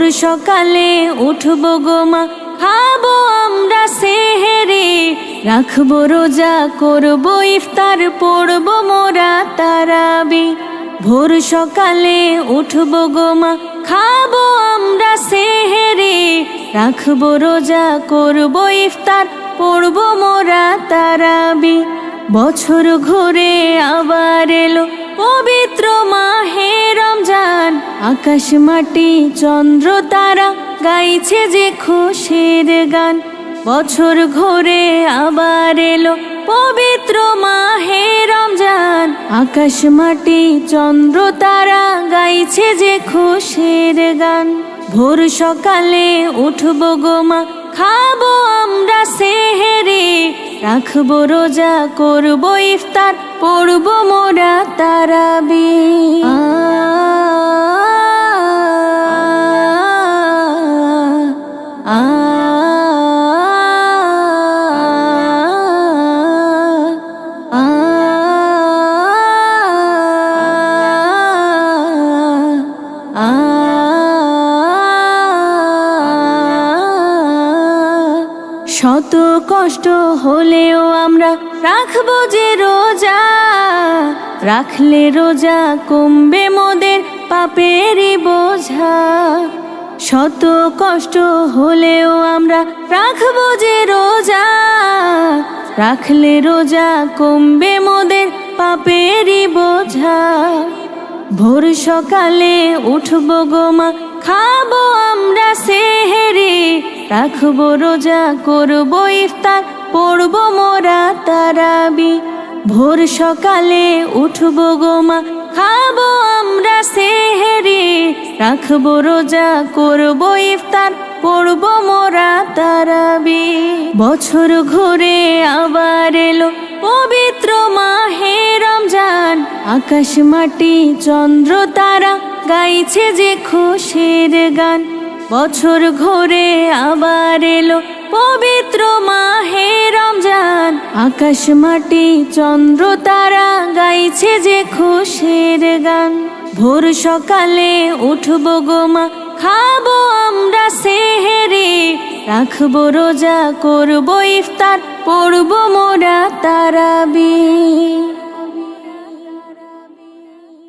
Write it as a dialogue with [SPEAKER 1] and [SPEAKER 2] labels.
[SPEAKER 1] ভোর সকালে উঠবো গো মা, খাবো আমরা সেহেরি, রাখবো রোজা, করবো ইফতার, পড়বো মোরা তারাবি। ভোর সকালে উঠবো গো মা, খাবো আমরা সেহেরি, রাখবো রোজা, করবো ইফতার, পড়বো মোরা তারাবি। বছর ঘুরে আবার এলো পবিত্র মাহে রমজান, আকাশ মাটি চন্দ্র তারা গাইছে যে খুশির গান। বছর ঘুরে আবার এলো পবিত্র মাহে রমজান, আকাশ মাটি চন্দ্র তারা গাইছে যে খুশির গান। ভোর সকালে উঠবো গো মা, খাবো আমরা সেহেরি, রাখবো রোজা, করবো ইফতার, পড়বো মোরা তারাবি। শত কষ্ট হলেও আমরা রাখবো যে রোজা, রাখলে রোজা কমবে মোদের পাপেরই বোঝা। শত কষ্ট হলেও আমরা রাখবো যে রোজা, রাখলে রোজা কমবে মোদের পাপেরই বোঝা। ভোর সকালে উঠবো গো মা, খাবো আমরা সেহেরি, রাখবো রোজা, করবো ইফতার, পড়বো মোরা তারাবি। ভোর সকালে উঠবো গো মা, খাবো আমরা সেহেরি, রাখবো রোজা, করবো ইফতার, পড়বো মোরা তারাবি। বছর ঘুরে আবার এলো পবিত্র মাহে রমজান, আকাশ মাটি চন্দ্র তারা গাইছে যে খুশির গান। বছর ঘুরে আবার এলো পবিত্র মাহে রমজান, আকাশ মাটি চন্দ্র তারা গাইছে যে খুশির গান। ভোর সকালে উঠবো গো মা, খাবো আমরা সেহেরি, রাখবো রোজা, করবো ইফতার, পড়বো মোরা তারাবি।